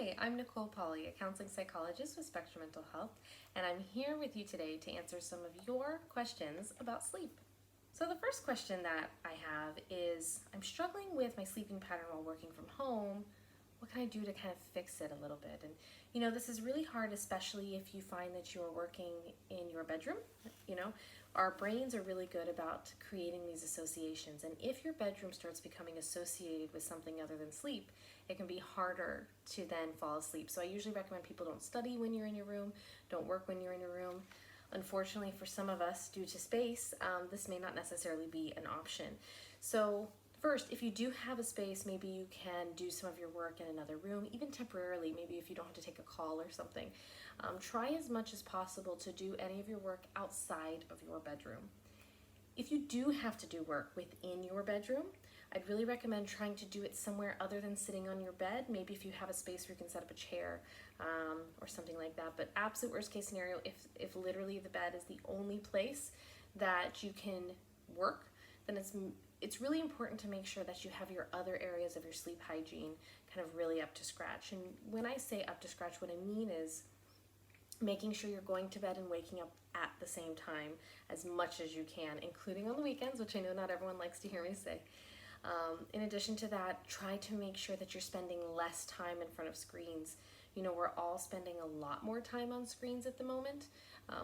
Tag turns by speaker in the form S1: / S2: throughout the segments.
S1: Hi, I'm Nicole Paulie, a counseling psychologist with Spectrum Mental Health, and I'm here with you today to answer some of your questions about sleep. So the first question that I have is, I'm struggling with my sleeping pattern while working from home. What can I do to kind of fix it a little bit? And this is really hard, especially if you find that you're working in your bedroom. Our brains are really good about creating these associations, and if your bedroom starts becoming associated with something other than sleep, it can be harder to then fall asleep. So I usually recommend people don't study when you're in your room, don't work when you're in your room. Unfortunately, for some of us, due to space, this may not necessarily be an option. So first, if you do have a space, maybe you can do some of your work in another room, even temporarily, maybe if you don't have to take a call or something. Try as much as possible to do any of your work outside of your bedroom. If you do have to do work within your bedroom, I'd really recommend trying to do it somewhere other than sitting on your bed. Maybe if you have a space where you can set up a chair or something like that. But absolute worst case scenario, if literally the bed is the only place that you can work, then it's really important to make sure that you have your other areas of your sleep hygiene kind of really up to scratch. And when I say up to scratch, what I mean is making sure you're going to bed and waking up at the same time as much as you can, including on the weekends, which I know not everyone likes to hear me say. In addition to that, try to make sure that you're spending less time in front of screens. We're all spending a lot more time on screens at the moment.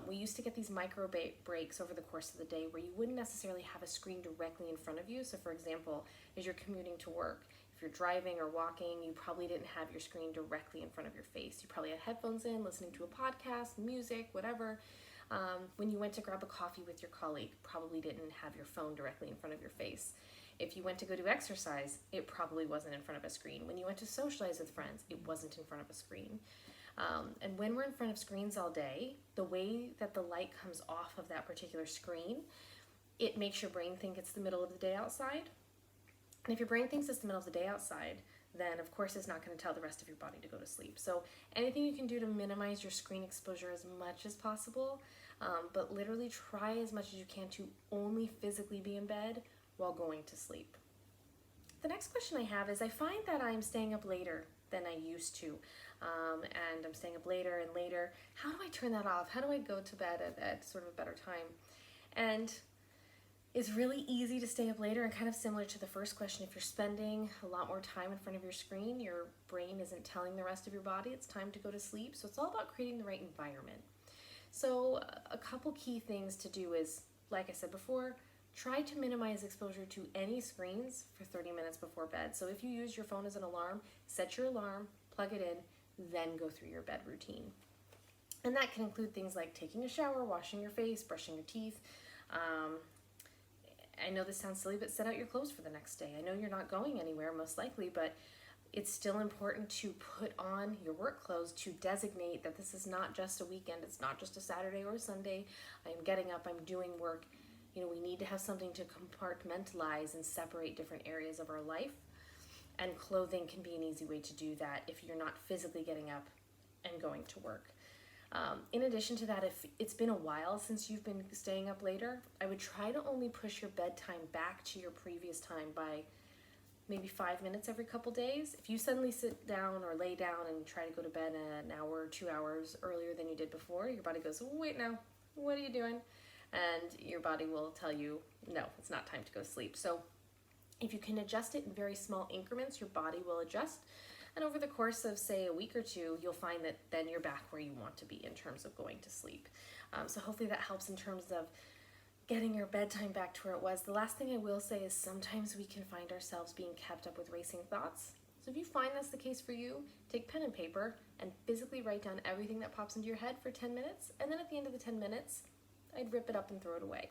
S1: We used to get these micro breaks over the course of the day where you wouldn't necessarily have a screen directly in front of you. So for example, as you're commuting to work, if you're driving or walking, you probably didn't have your screen directly in front of your face. You probably had headphones in, listening to a podcast, music, whatever. When you went to grab a coffee with your colleague, probably didn't have your phone directly in front of your face. If you went to go do exercise, it probably wasn't in front of a screen. When you went to socialize with friends, it wasn't in front of a screen. And when we're in front of screens all day, the way that the light comes off of that particular screen, it makes your brain think it's the middle of the day outside. And if your brain thinks it's the middle of the day outside, then of course it's not going to tell the rest of your body to go to sleep. So anything you can do to minimize your screen exposure as much as possible, but literally try as much as you can to only physically be in bed while going to sleep. The next question I have is, I find that I'm staying up later than I used to, and I'm staying up later and later. How do I turn that off? How do I go to bed at sort of a better time? And it's really easy to stay up later, and kind of similar to the first question, if you're spending a lot more time in front of your screen, your brain isn't telling the rest of your body it's time to go to sleep. So it's all about creating the right environment. So a couple key things to do is, like I said before, try to minimize exposure to any screens for 30 minutes before bed. So if you use your phone as an alarm, set your alarm, plug it in, then go through your bed routine. And that can include things like taking a shower, washing your face, brushing your teeth. I know this sounds silly, but set out your clothes for the next day. I know you're not going anywhere, most likely, but it's still important to put on your work clothes, to designate that this is not just a weekend, it's not just a Saturday or a Sunday. I'm getting up, I'm doing work. We need to have something to compartmentalize and separate different areas of our life. And clothing can be an easy way to do that if you're not physically getting up and going to work. In addition to that, if it's been a while since you've been staying up later, I would try to only push your bedtime back to your previous time by maybe 5 minutes every couple days. If you suddenly sit down or lay down and try to go to bed an hour or 2 hours earlier than you did before, your body goes, wait, now, what are you doing? And your body will tell you, no, it's not time to go to sleep. So if you can adjust it in very small increments, your body will adjust. And over the course of, say, a week or two, you'll find that then you're back where you want to be in terms of going to sleep. So hopefully that helps in terms of getting your bedtime back to where it was. The last thing I will say is sometimes we can find ourselves being kept up with racing thoughts. So if you find that's the case for you, take pen and paper and physically write down everything that pops into your head for 10 minutes. And then at the end of the 10 minutes, I'd rip it up and throw it away.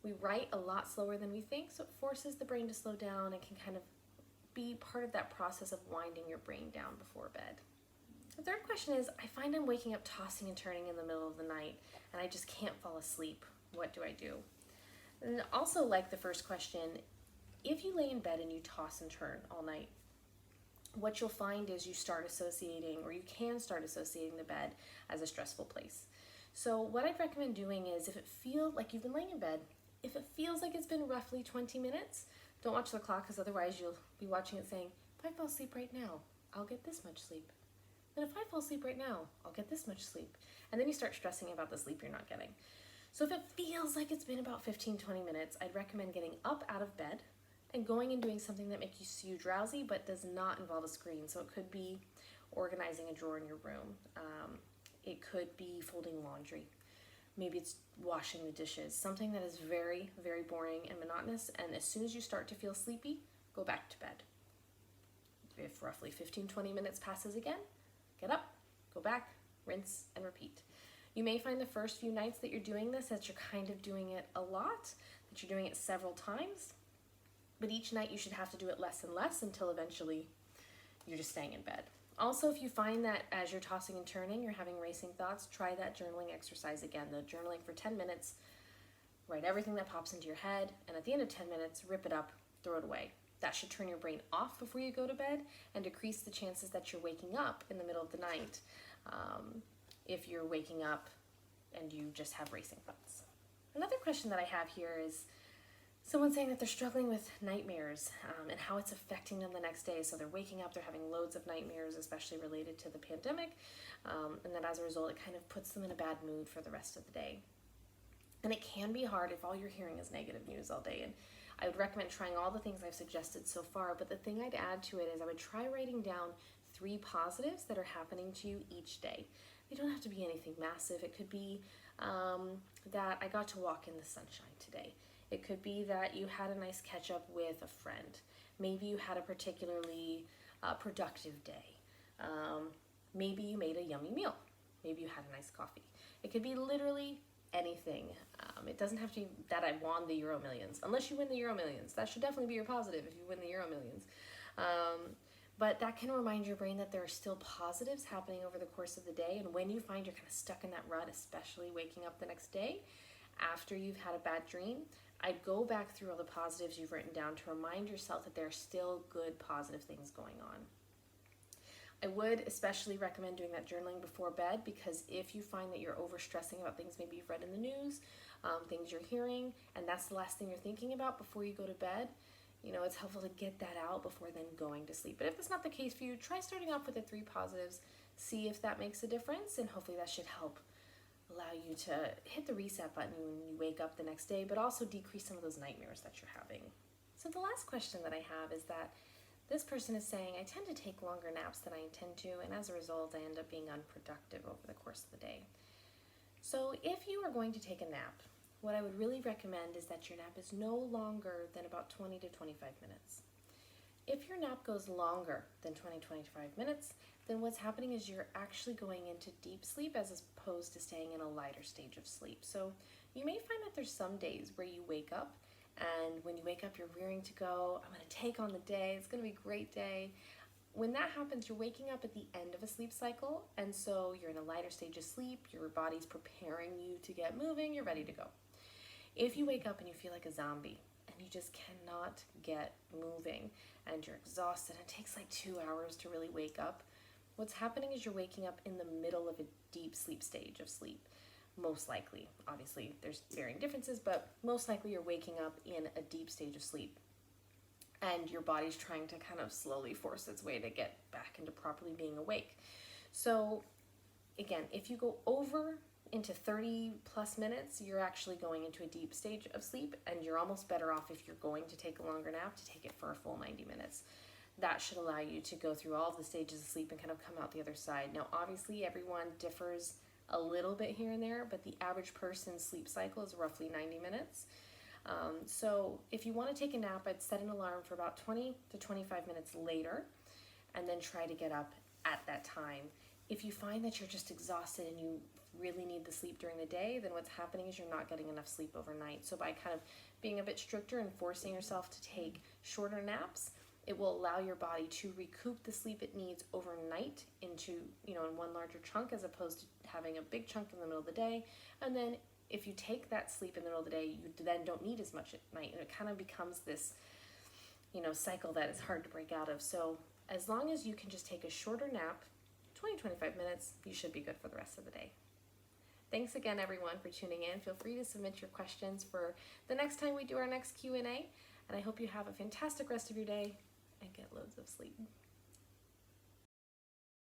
S1: We write a lot slower than we think, so it forces the brain to slow down and can kind of be part of that process of winding your brain down before bed. The third question is, I find I'm waking up tossing and turning in the middle of the night and I just can't fall asleep. What do I do? And also, like the first question, if you lay in bed and you toss and turn all night, what you'll find is you start associating, or you can start associating the bed as a stressful place. So what I'd recommend doing is, if it feels like you've been laying in bed, if it feels like it's been roughly 20 minutes, don't watch the clock, because otherwise you'll be watching it saying, if I fall asleep right now, I'll get this much sleep. And if I fall asleep right now, I'll get this much sleep. And then you start stressing about the sleep you're not getting. So if it feels like it's been about 15-20 minutes, I'd recommend getting up out of bed and going and doing something that makes you drowsy but does not involve a screen. So it could be organizing a drawer in your room. It could be folding laundry. Maybe it's washing the dishes. Something that is very, very boring and monotonous. And as soon as you start to feel sleepy, go back to bed. If roughly 15-20 minutes passes again, get up, go back, rinse, and repeat. You may find the first few nights that you're doing this that you're kind of doing it a lot, that you're doing it several times, but each night you should have to do it less and less until eventually you're just staying in bed. Also, if you find that as you're tossing and turning, you're having racing thoughts, try that journaling exercise again. The journaling for 10 minutes, write everything that pops into your head, and at the end of 10 minutes, rip it up, throw it away. That should turn your brain off before you go to bed and decrease the chances that you're waking up in the middle of the night if you're waking up and you just have racing thoughts. Another question that I have here is someone saying that they're struggling with nightmares and how it's affecting them the next day. So they're waking up, they're having loads of nightmares, especially related to the pandemic, and then as a result, it kind of puts them in a bad mood for the rest of the day. And it can be hard if all you're hearing is negative news all day. And I would recommend trying all the things I've suggested so far, but the thing I'd add to it is I would try writing down 3 positives that are happening to you each day. They don't have to be anything massive. It could be that I got to walk in the sunshine today. It could be that you had a nice catch up with a friend. Maybe you had a particularly productive day. Maybe you made a yummy meal. Maybe you had a nice coffee. It could be literally anything. It doesn't have to be that I won the Euro Millions. Unless you win the Euro Millions. That should definitely be your positive if you win the Euro Millions. But that can remind your brain that there are still positives happening over the course of the day. And when you find you're kind of stuck in that rut, especially waking up the next day after you've had a bad dream, I'd go back through all the positives you've written down to remind yourself that there are still good positive things going on. I would especially recommend doing that journaling before bed, because if you find that you're overstressing about things maybe you've read in the news, things you're hearing, and that's the last thing you're thinking about before you go to bed, it's helpful to get that out before then going to sleep. But if that's not the case for you, try starting off with the 3 positives, see if that makes a difference, and hopefully that should help allow you to hit the reset button when you wake up the next day, but also decrease some of those nightmares that you're having. So the last question that I have is that this person is saying, I tend to take longer naps than I intend to, and as a result, I end up being unproductive over the course of the day. So if you are going to take a nap, what I would really recommend is that your nap is no longer than about 20 to 25 minutes. If your nap goes longer than 20-25 minutes, then what's happening is you're actually going into deep sleep as opposed to staying in a lighter stage of sleep. So you may find that there's some days where you wake up, and when you wake up, you're rearing to go. I'm going to take on the day. It's going to be a great day. When that happens, you're waking up at the end of a sleep cycle, and so you're in a lighter stage of sleep. Your body's preparing you to get moving. You're ready to go. If you wake up and you feel like a zombie and you just cannot get moving and you're exhausted, and it takes like 2 hours to really wake up, what's happening is you're waking up in the middle of a deep sleep stage of sleep. Most likely. Obviously, there's varying differences, but most likely you're waking up in a deep stage of sleep. And your body's trying to kind of slowly force its way to get back into properly being awake. So, again, if you go over into 30 plus minutes, you're actually going into a deep stage of sleep, and you're almost better off if you're going to take a longer nap to take it for a full 90 minutes. That should allow you to go through all of the stages of sleep and kind of come out the other side. Now, obviously, everyone differs a little bit here and there, but the average person's sleep cycle is roughly 90 minutes. So if you want to take a nap, I'd set an alarm for about 20 to 25 minutes later, and then try to get up at that time. If you find that you're just exhausted and you really need the sleep during the day, then what's happening is you're not getting enough sleep overnight. So by kind of being a bit stricter and forcing yourself to take shorter naps, it will allow your body to recoup the sleep it needs overnight into, in one larger chunk, as opposed to having a big chunk in the middle of the day. And then if you take that sleep in the middle of the day, you then don't need as much at night. And it kind of becomes this, cycle that is hard to break out of. So as long as you can just take a shorter nap, 20-25 minutes, you should be good for the rest of the day. Thanks again, everyone, for tuning in. Feel free to submit your questions for the next time we do our next Q&A. And I hope you have a fantastic rest of your day and get loads of sleep.